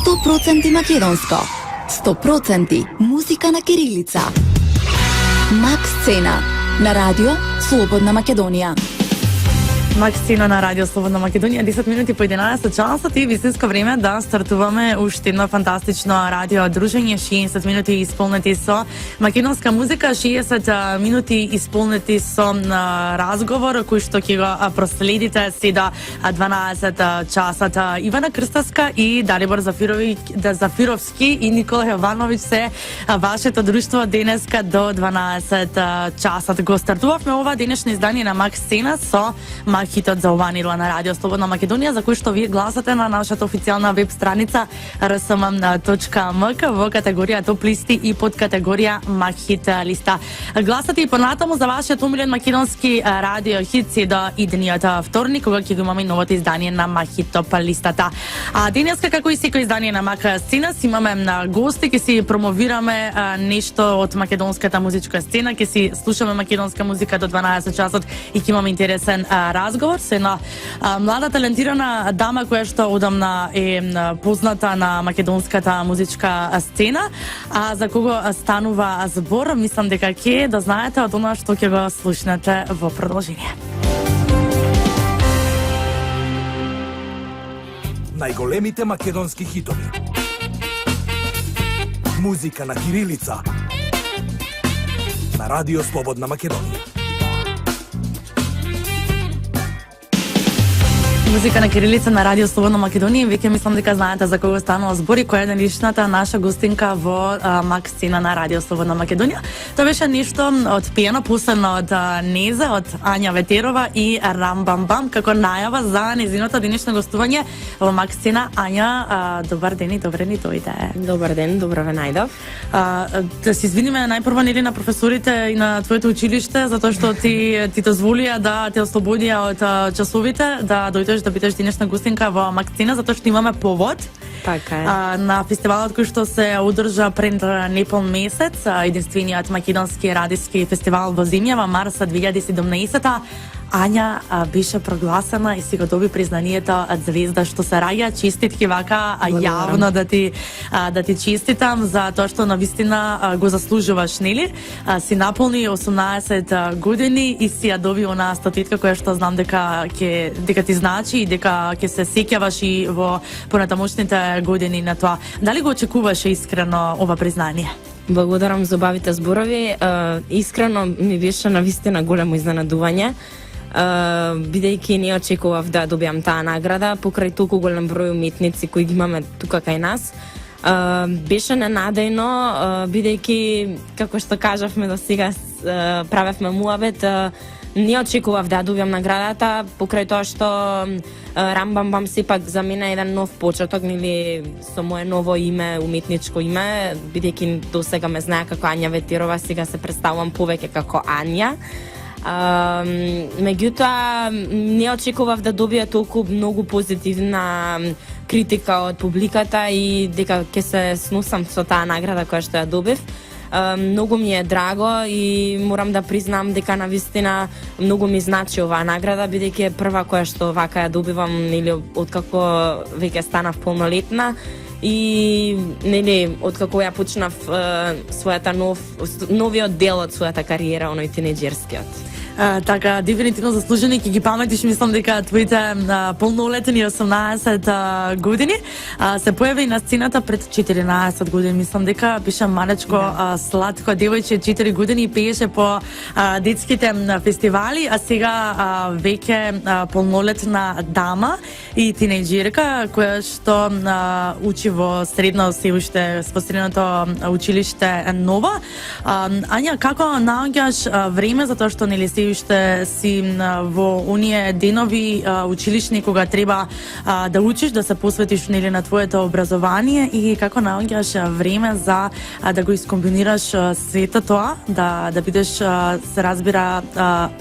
100% македонско. 100% музика на кирилица. Макс Сцена на радио Слободна Македонија. Максина на радио Слободна Македонија, 10 минути по 11 часот и вистинско време да стартуваме уште едно фантастично радио дружење, 60 минути исполнети со македонска музика, 60 минути исполнети со разговор кој што ќе го проследите си до 12 часот. Ивана Крстаска и Далибор Зафировски и Никола Јовановиќ се вашето друштво денеска до 12 часот. Го стартувавме ова денешно издание на Макс Сцена со хитот за ова недела на радио Слободна Македонија, за кој што вие гласате на нашата официјална веб страница rsm.mk во категорија топ листи и под категорија Макхит листа. Гласате и понатаму за вашиот омилен македонски радио хитси до идниот вторник, кога ќе го имаме новото издание на Макхит топ листата. А денеска, како и секој издание на Мак Сцена, си имаме гости, ќе си промовираме нешто од македонската музичка сцена, ќе си слушаме македонска музика до 12 часот и ќе имаме интересен разговор со една млада талентирана дама која што одамна е позната на македонската музичка сцена, а за кого станува збор, мислам дека ќе да знаете од она што ќе го слушнете во продолжение. Најголемите македонски хитови. Музика на кирилица. На радио Слободна Македонија. Музика на кирилица на радио Слободна Македонија. Веќе мислам дека знаете за кого станува збор и која е денешната наша гостинка во Макс Сцена на радио Слободна Македонија. Тоа беше нешто од пиено, пуштено од Незе, од Ања Ветерова и Рам Бам Бам, како најава за незиното денешно гостување во Макс Сцена. Ања, добар ден и добре ни дојде. Добар ден, добро ве најдов. Да се извиниме најпрво нели на професорите и на твоето училиште, затоа што ти дозволија да те ослободија од часовите, да дојдеш да бидеш денешна гостинка во Макс Сцена, затоа што имаме повод. Така е. На фестивалот кој што се одржа пред непол месец, единствениот македонски радиски фестивал во земја во марс 2017. Ања беше прогласена и си го доби признанието од звезда што се раѓа. Честитки вака јавно да ти честитам за тоа што навистина го заслужуваш, нели? Си наполни 18 години и си ја доби онаа статуетка која што знам дека ти значи и дека ќе се сеќаваш и во понатамошните години на тоа. Дали го очекуваше искрено ова признание? Благодарам за убавите зборови. Искрено ми беше навистина големо изненадување. Бидејќи не очекував да добиам таа награда покрај толку голем број уметници кои ги имаме тука кај нас. Беше ненадејно, бидејќи, како што кажавме до сега, правевме муабет, не очекував да добиам наградата, покрај тоа што Рам Бам Бам сепак за мене е еден нов почеток, нели, со мое ново име, уметничко име, бидејќи до сега ме знае како Ања Ветерова, сега се представувам повеќе како Ања. Меѓутоа, не очекував да добија толку многу позитивна критика од публиката и дека ќе се сносам со таа награда која што ја добив. Многу ми е драго и морам да признам дека навистина многу ми значи оваа награда, бидејќи е прва која што вака ја добивам, нели, откако веќе станав полнолетна и нели откако ја почнав својата новиот дел од својата кариера, оној тинеџерскиот. Така, дефинитивно заслужени, ќе ги паметиш, мислам дека твоите полнолетни 18 години се појави на сцената пред 14 години. Мислам дека беше малечко сладко девојче, 4 години и пееше по детските фестивали, а сега веќе полнолетна дама и тинеџерка која што учи во средно се уште во средното училиште Нова. Ања, како наоѓаш време за тоа што нели се уште си во оние денови училишни кога треба да учиш, да се посветиш нели на твоето образование и како наоѓаш време за да го искомбинираш сето тоа, да бидеш, се разбира,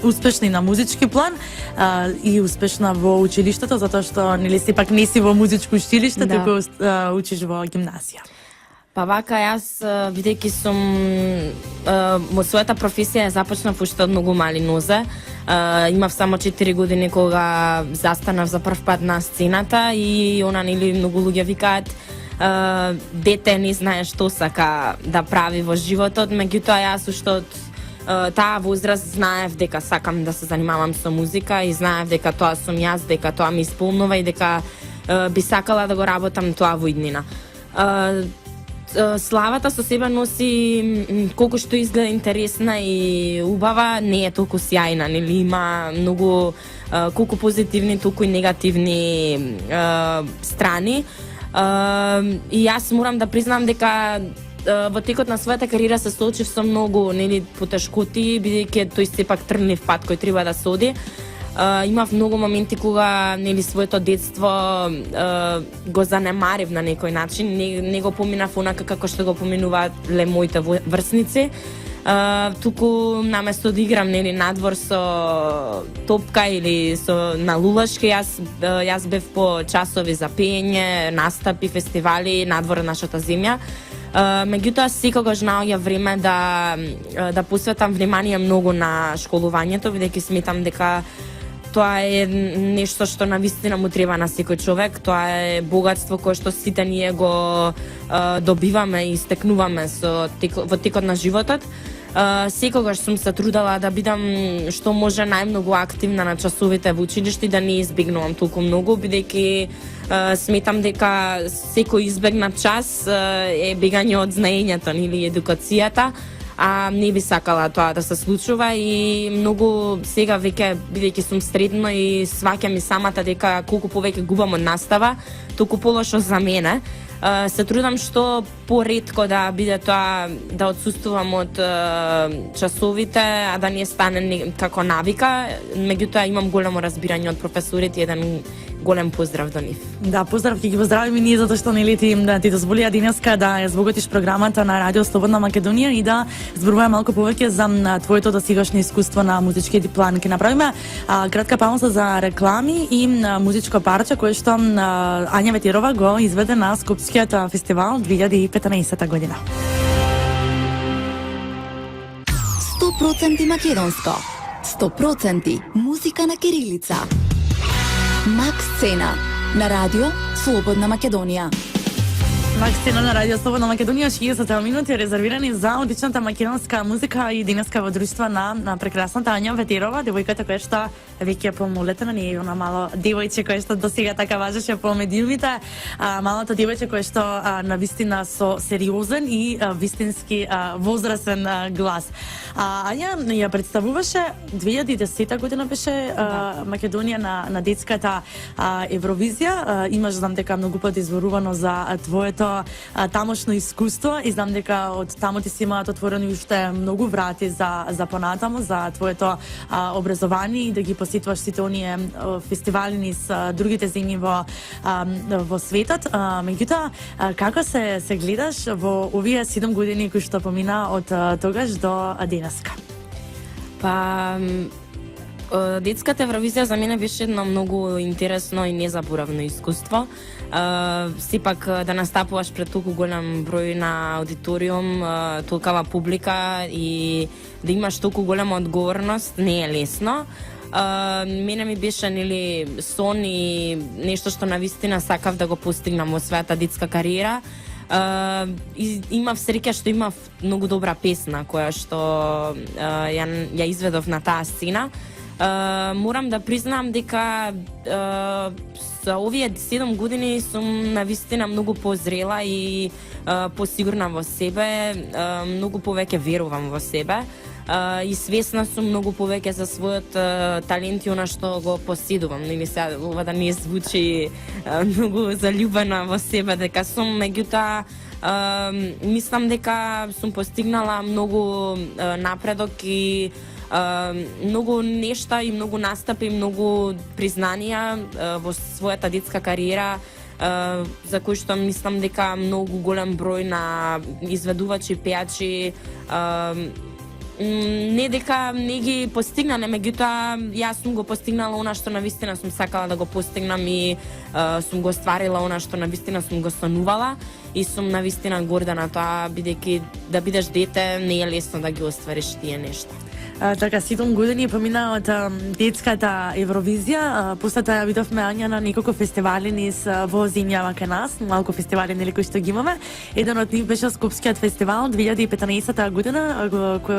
успешна и на музички план и успешна во училиштето, затоа што нели сепак не си во музичко училиште, туку учиш во гимназија. Па вака, јас, бидејќи сум во својата професија започнав уште од многу мали нозе. Имав само 4 години кога застанав за прв пат на сцената и она, нели, многу луѓе викаат дете не знае што сака да прави во животот, меѓутоа јас уште од таа возраст знаев дека сакам да се занимавам со музика и знаев дека тоа сум јас, дека тоа ми исполнува и дека би сакала да го работам тоа во иднина. Славата со себе носи колку што изгледа интересна и убава, не е толку сјајна, нели има многу колку позитивни, толку и негативни страни. И јас морам да признам дека во текот на својата кариера се соочив со многу, нели, потешкоти, бидејќи тој сепак трнлив пат кој треба да се оди. Имав многу моменти кога, нели, своето детство го занемарив на некој начин, не го поминав онака како што го поминуваат моите врсници. Туку наместо да играм, нели, надвор со топка или на лулашки, јас бев по часови за пеење, настапи, фестивали надвор на нашата земја. Меѓутоа секогаш наоѓа време да посветам внимание многу на школувањето, бидејќи сметам дека тоа е нешто што навистина му треба на секој човек. Тоа е богатство кое што сите ние го добиваме и стекнуваме во текот на животот. Секогаш сум се трудела да бидам што може најмногу активна на часовите во училиште и да не избегнувам толку многу, бидејќи сметам дека секој избегнат час е бегање од знаењето или едукацијата, а не би сакала тоа да се случува и многу сега веќе, бидејќи сум средно и сваќам и самата дека колку повеќе губам од настава, толку полошо за мене. Се трудам што поретко да биде тоа, да отсуствувам од часовите, а да не стане како навика, меѓутоа имам големо разбирање од професорите и еден голем поздрав до нив. Да, поздрав, ќе ги поздравиме ние затоа што нели ти дозволија денеска да ја збогатиш програмата на Радио Слободна Македонија и да зборуваме малку повеќе за твоето досегашно искуство на музички план. Ќе направиме кратка пауза за реклами и музичко парче кое што Ања Ветирова го изведе на Скопскиот фестивал 2015 година. 100% македонско. 100% музика на кирилица. Макс Сцена на Радио Слободна Македонија. Макс Сцена на Радио Слободна Македонија, 60 минути резервирани за одличната македонска музика и денеска во друштво на прекрасната Ања Ветирова, девојката која што веќе помолетена, не е она мало девојче која што досега така важеше по медиумите, малото девојче која што навистина со сериозен и вистински возрасен глас. Ања ја представуваше 2010 година беше Македонија на детската Евровизија. Имаш, знам дека многу пат изборувано за твоето тамошно искуство и знам дека од таму ти си имаат отворени уште многу врати за понатаму, за твоето образование и да ги посетуваш сите оние фестивали низ другите земји во светот. Меѓутоа, како се гледаш во овие 7 години кои што помина од тогаш до денеска? Детската Евровизија за мене беше едно многу интересно и незаборавно искуство. Сепак да настапуваш пред толку голем број на аудиториум, толкава публика и да имаш толку голема одговорност не е лесно. Мене ми беше, нели, сон и нешто што навистина сакав да го постигнам во својата детска кариера. Имав среќа што имав многу добра песна која што ја изведов на таа сцена. Морам да признам дека за овие 7 години сум навистина многу позрела и посигурна во себе, многу повеќе верувам во себе и свесна сум многу повеќе за својот талент и она што го поседувам. Нели сега ова да не звучи многу заљубена во себе дека сум, меѓутоа мислам дека сум постигнала многу напредок и многу нешта и многу настапи и многу признанија во својата детска кариера за кои што мислам дека многу голем број на изведувачи, пејачи не дека не ги постигнале, меѓутоа јас сум го постигнала она што навистина сум сакала да го постигнам и сум го стварила она што навистина сум го сонувала и сум навистина горда на тоа, бидејќи да бидеш дете не е лесно да ги оствариш тие нешта. Така 7 години помина од детската Евровизија, после тоа видовме Ања на неколку фестивали низ во земјава кај нас, малку фестивали нели кои што ги имаме. Еден од нив беше Скопскиот фестивал 2015 година,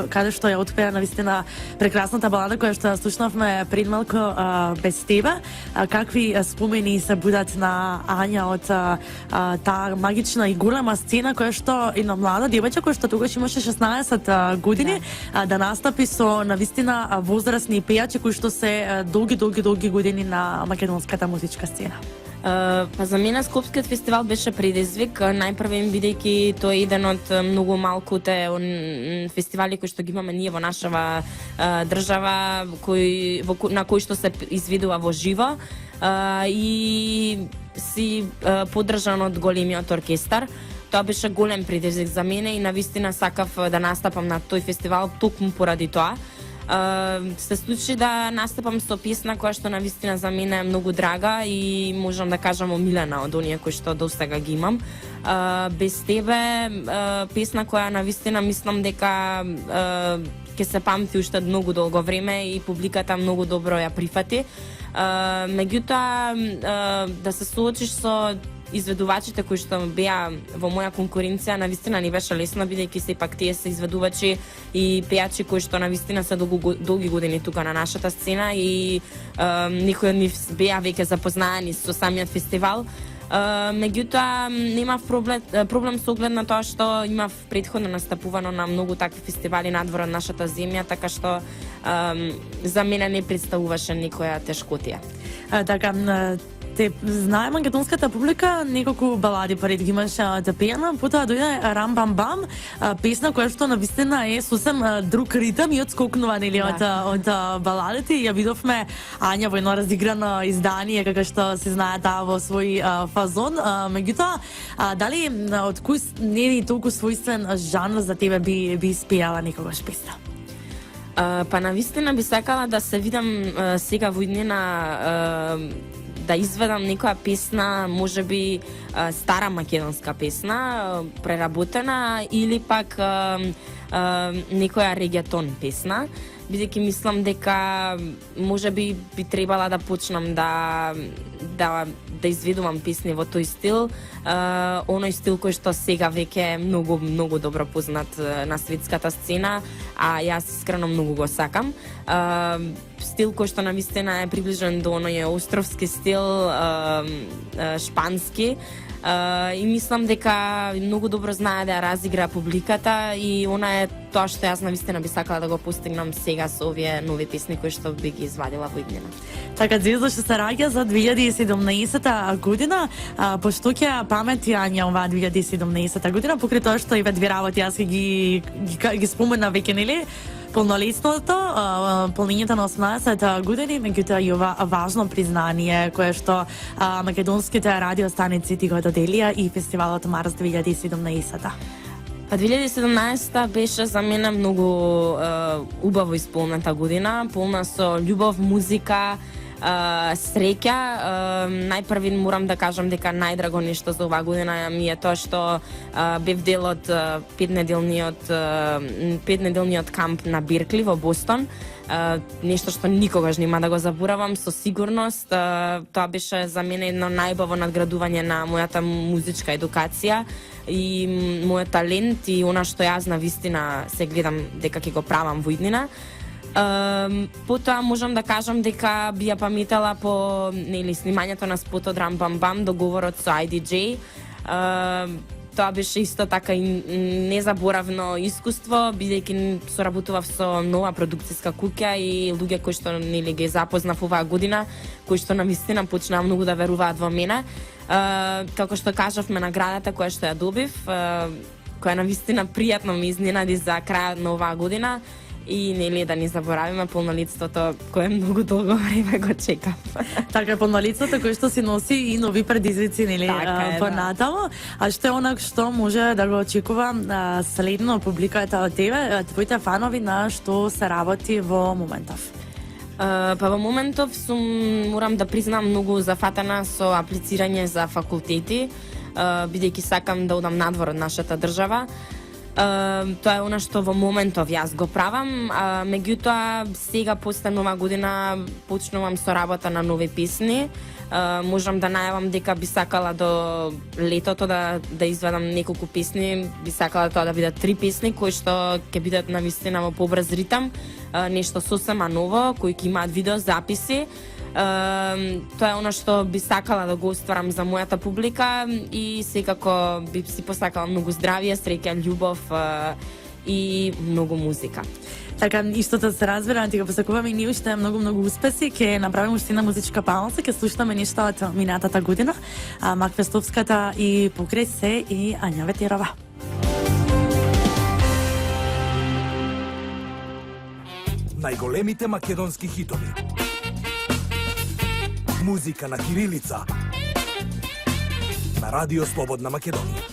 каде што ја отпеа навистина прекрасната балада која што слушнавме пред малку без тебе. Какви спомени се будат на Ања од таа магична и голема сцена која што една млада девојка која што тогаш имаше 16 години да настапи со навистина возрастни пејачи кои што се долги години на македонската музичка сцена. Па за мене Скопскиот фестивал беше предизвик, најпрвен бидејќи тој е еден од многу малкуте фестивали кои што ги имаме ние во нашава држава, на кои што се извидува во живо и си поддржан од големиот оркестар. Тоа беше голем предизвик за мене и навистина сакав да настапам на тој фестивал токму поради тоа. Се случи да настапам со песна која што навистина за мене е многу драга и можам да кажам омилена од оние кои што досега ги имам. Без тебе песна која навистина мислам дека ќе се памти уште многу долго време и публиката многу добро ја прифати. Меѓутоа да се соочиш со изведувачите кои што беа во моја конкуренција навистина не беше лесно, бидејќи сепак тие се изведувачи и пејачи кои што навистина се долги години тука на нашата сцена и некои од нив беа веќе запознаени со самиот фестивал. Меѓутоа немав проблем со оглед на тоа што имав претходно настапувано на многу такви фестивали надвор од нашата земја, така што за мене не представуваше некоја тешкотија. Така, те знае македонската публика неколку балади пред ги имаше да пејано, потоа дојде Рам Бам Бам, песна која што навистина е сосем друг ритам и одскокнува нели од баладите. Ја видовме Ања во едно разиграно издание како што се знае таа во свој фазон. Меѓутоа, дали од кој не е толку својствен жанр за тебе би испејала некогаш песна? Па навистина би сакала да се видам сега во иднина да изведам некоја песна, можеби стара македонска песна, преработена, или пак некоја регетон песна, бидејќи мислам дека можеби би требала да почнам да изведувам песни во тој стил, оној стил кој што сега веќе е многу добро познат на светската сцена, а јас искрено многу го сакам. Стил кој што навистина е приближен до оној островски стил, шпански, и мислам дека многу добро знае да ја разигра публиката и она е тоа што јас навистина би сакала да го постигнам сега со овие нови песни кои што би ги извадила во иднина. Така, Звезда што се раѓа за 2017 година, пошто ќе памети Ања оваа 2017 година, покрај тоа што и две работи јас ги спомена веќе, нели? Полнолетството, полнењето на 18 години, меѓутоа и ова важно признание кое што македонските радиостаници ти го доделија и фестивалот Марс 2017. Па 2017 беше за мене многу убаво исполнета година, полна со љубов, музика, среќа. Најпрвин морам да кажам дека најдраго нешто за оваа година ми е тоа што бев дел од петнеделниот камп на Беркли во Бостон. Нешто што никогаш нема да го заборавам со сигурност. Тоа беше за мене едно најубаво надградување на мојата музичка едукација и мојот талент и она што јас навистина се гледам дека ќе го правам во иднина. Потоа можам да кажам дека би ја паметала по снимањето на спотот Рам Бам Бам, договорот со IDJ. Тоа беше исто така и незаборавно искуство, бидејќи соработував со нова продукцијска куќа и луѓе кои што ги запознав оваа година, кои што навистина почнаа многу да веруваат во мене. Како што кажавме, наградата која што ја добив, која навистина пријатно ме изненади за крајот на оваа година, и нели да не заборавиме полнолетството кое многу долго време го чекам. Така, полнолетството кој што си носи и нови предизвици, нели, понатамо. А што е онак што може да го очекува следно публиката од тебе, твоите фанови, на што се работи во моментов? Па во моментов морам да признам многу зафатена со аплицирање за факултети, бидејќи сакам да одам надвор од нашата држава. Тоа е она што во моментов јас го правам, меѓутоа сега после нова година почнувам со работа на нови песни. Можам да најавам дека би сакала до летото да изведам неколку песни, би сакала тоа да бидат 3 песни кои што ќе бидат навистина во побрз ритам, нешто сосема ново, кои ќе имаат видео записи. Тоа е она што би сакала да го остварам за мојата публика и секако би си посакала многу здравје, среќа, љубов и многу музика. Така, истото се разбира, ти го посакуваме и ние уште многу успеси, ќе направиме уште една музичка пауза, ќе слушаме нешто од минатата година, Маквестовската и Покрај се и Ања Ветерова. Најголемите македонски хитови. Музика на кирилица. На Радио Слободна Македонија.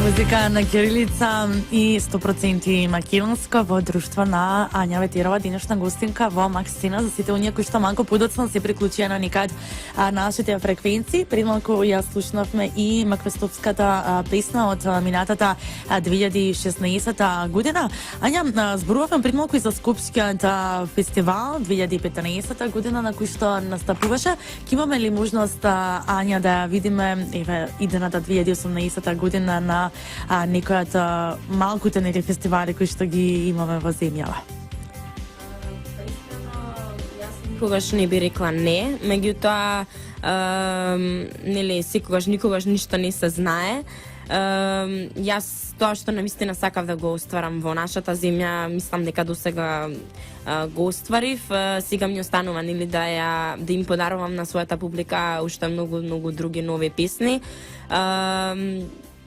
Музика на кирилица и 100% македонска во друштво на Ања Ветерова, денешна гостинка во Максцена. За сите оние кои што малку подоцна се приклучија на никад нашите фреквенции. Пред малку ја слушнавме и Маквестовската песна од минатата 2016 година. Ања, зборувавме пред малку и за Скопскиот фестивал 2015 година на кој што настапуваше. Ке имаме ли можност, Ања, да видиме идената 2018 година на некој од малкуте нели фестивали кои што ги имаме во земјава? Јас никогаш не би рекла не, меѓутоа нели секогаш никогаш ништо не се знае. Јас тоа што навистина сакав да го остварам во нашата земја, мислам дека досега го остварив. Сега ми останува нели да им подарувам на својата публика уште многу други нови песни.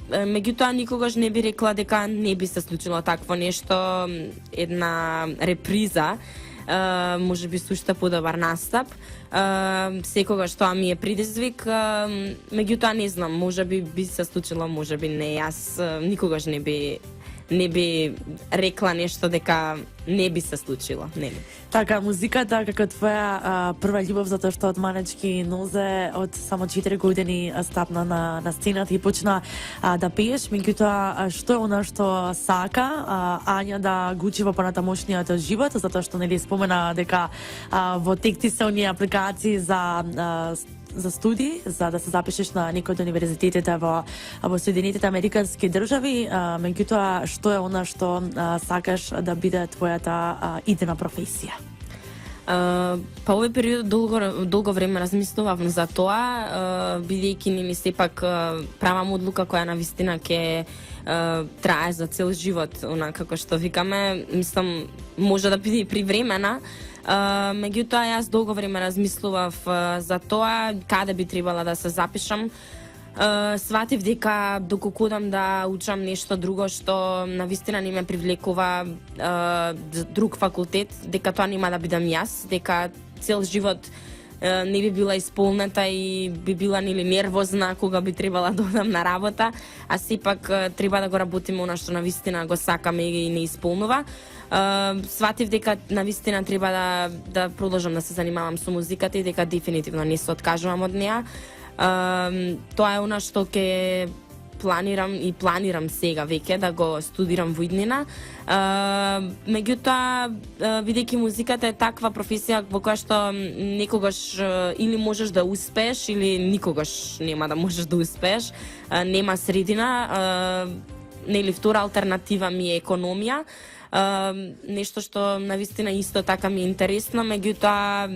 Меѓутоа никогаш не би рекла дека не би се случило такво нешто, една реприза, може би уште подобар настап. Секогаш тоа ми е предизвик, меѓутоа не знам, може би се случило, може би не. Јас никогаш не би рекла нешто дека не би се случило, нели? Така, музиката како твоја прва љубов, затоа што од малечки нозе, од само 4 години стапна на сцената и почна да пееш, меѓутоа што е она што сака Ања да го учи во понатамошниот живот, затоа што нели спомена дека во текти се оние апликации за студии, за да се запишеш на некој од универзитетите во Соединетите Американски држави, меѓутоа што е она што сакаш да биде твојата идена професија? Па овој период долго време размислував за тоа, бидејќи нели сепак правам одлука која навистина ќе трае за цел живот, она како што викаме, мислам може да биде и привремена. Меѓутоа јас долго време размислував за тоа каде би требала да се запишам. Сватив дека доколку одам да учам нешто друго што навистина не ме привлекува, друг факултет, дека тоа нема да бидам јас, дека цел живот не би била исполнета и би била нели нервозна кога би требала да одам на работа, а сепак треба да го работиме она што навистина го сакаме и не исполнува. Сватив дека навистина треба да продолжам да се занимавам со музиката и дека дефинитивно не се откажувам од неа. Тоа е она што ќе планирам сега веќе да го студирам во иднина. Меѓутоа, бидејќи музиката е таква професија во која што некогаш или можеш да успееш или никогаш нема да можеш да успееш, нема средина. Нели втора алтернатива ми е економија. Нешто што навистина исто така ми е интересно, меѓутоа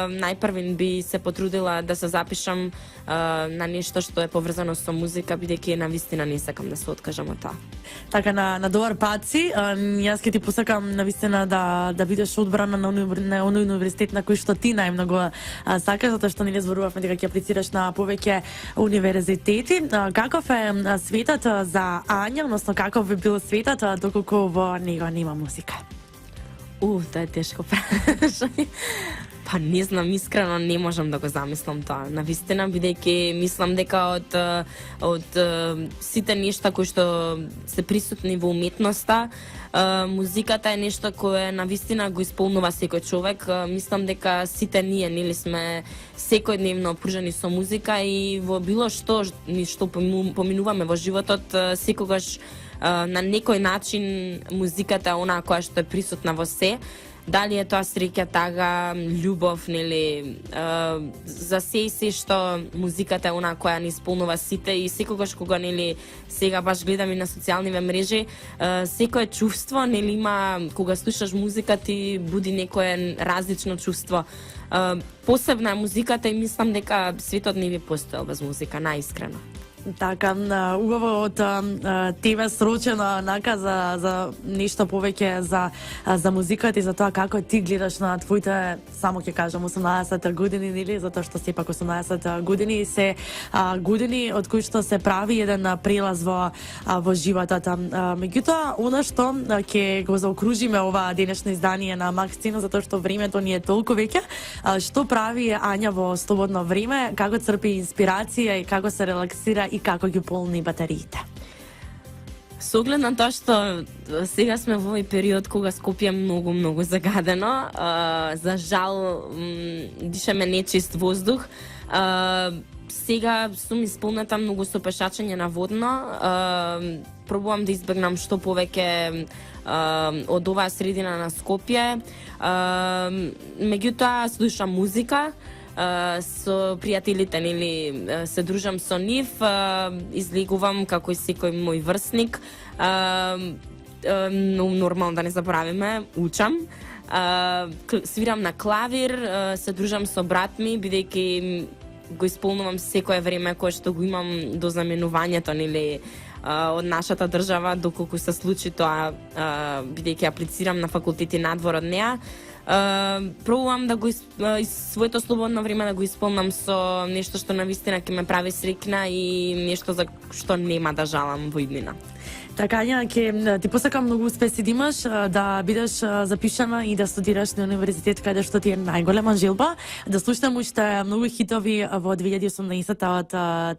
најпрвен би се потрудила да се запишам на нешто што е поврзано со музика, бидејќи навистина не сакам да се откажам од тоа. Така, на добар пат си. Јас ќе ти посакам навистина да бидеш одбрана на оној универзитет на кој што ти најмногу сакаш, затоа што нели зборувавме дека ќе аплицираш на повеќе универзитети. Каков е светот за Ања, односно каков би бил светот доколку во него нема музика? Тоа е тешко прашање. Па не знам, искрено не можам да го замислам тоа. Навистина, бидејќи мислам дека од сите нешта кои што се присутни во уметноста, музиката е нешто кое навистина го исполнува секој човек. Мислам дека сите ние нели сме секојдневно опружени со музика и во било што поминуваме во животот, секогаш на некој начин музиката е онаа која што е присутна во се. Дали е тоа среќа, тага, љубов, нели, за се и се што музиката е онаа која ни исполнува сите и секогаш кога, нели, сега баш гледам и на социјалниве мрежи, секое чувство, нели, има, кога слушаш музика ти буди некое различно чувство. Посебна е музиката и мислам дека светот не би постоел без музика, наискрено. Така, убаво од тебе срочено нака за нешто повеќе за музиката и за тоа како ти гледаш на твоите, само ќе кажам, 18 години, нели, затоа што сепак 18 години се години од кои што се прави еден прелаз во животот. Меѓутоа, она што ќе го заокружиме ова денешно издание на Макс Сцена, затоа што времето ни е толку веќе, што прави Ања во слободно време, како црпи инспирација и како се релаксира и како ги полни батериите? Со оглед на тоа што сега сме во овој период кога Скопје е многу загадено, за жал дишаме нечист воздух. Сега сум исполнета многу со пешачење на водно. Пробувам да избегнам што повеќе од оваа средина на Скопје. Меѓутоа слушам музика. Со пријателите, нели, се дружам со нив, излегувам како и секој мој врсник. Нормално да не заборавиме, учам. Свирам на клавир, се дружам со брат ми, бидејќи го исполнувам секое време кое што го имам до заменувањето, нели, од нашата држава, доколку се случи тоа, бидејќи аплицирам на факултети надвор од неа. Пробувам да го своето слободно време да го исполнам со нешто што навистина ќе ме прави среќна и нешто за што нема да жалам во иднина. Така, Ања, ќе ти посакам многу успеси да имаш, да бидеш запишана и да студираш на универзитет каде што ти е најголема желба, да слушам уште многу хитови во 2018 од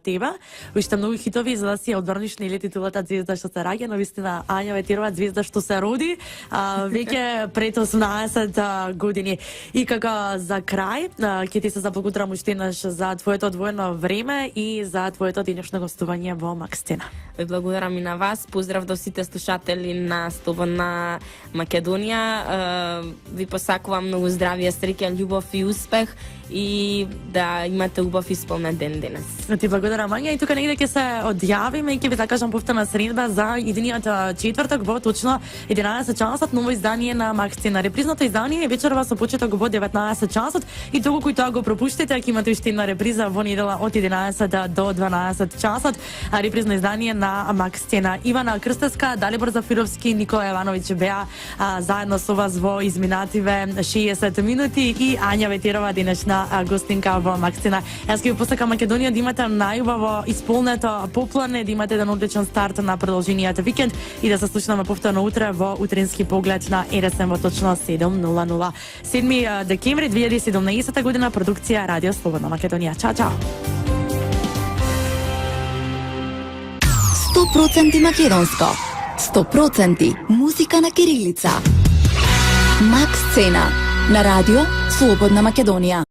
тебе, уште многу хитови за да си одбраниш нели титулата звезда што се раѓа, навистина Ања Ветирова звезда што се роди, веќе пред 18 години. И како за крај, ќе ти се заблагодарам уште еднаш за твоето одвоено време и за твоето денешно гостување во Макс Сцена. Ви благодарам и на вас. Поздрав до сите слушатели на Слободна Македонија. Ви посакувам многу здравје, среќа, љубов и успех и да имате убав исполнет ден денес. Ти благодарам, Ања, и тука негде ќе се одјавиме и ќе ви закажам повторна средба за идениот четврток во точно 11 часот ново издание на Макс Сцена. Репризното издание е вечерва со почеток во 19 часот и доколку тоа го пропуштите, ќе имате уште една реприза во недела од 11 до 12 часот. Репризно издание на Макс Сцена. Ивана Крстевска, Далибор Зафировски, Никола Јовановиќ беа заедно со вас во изминативе 60 минути и Ања Ветирова денешна гостинка во Макс Сцена. Јас ќе ви посакам Македонија да имате најубаво исполнето поплане, да имате еден одличен старт на продолжениот викенд и да се слушнаме повторно утре во утрински поглед на РСМ во точно 7:00. 7 декември 2017 година, продукција Радио Слободна Македонија. Чао, чао. 100% македонско. 100% музика на кирилица. Макс Сцена на Радио Слободна Македонија.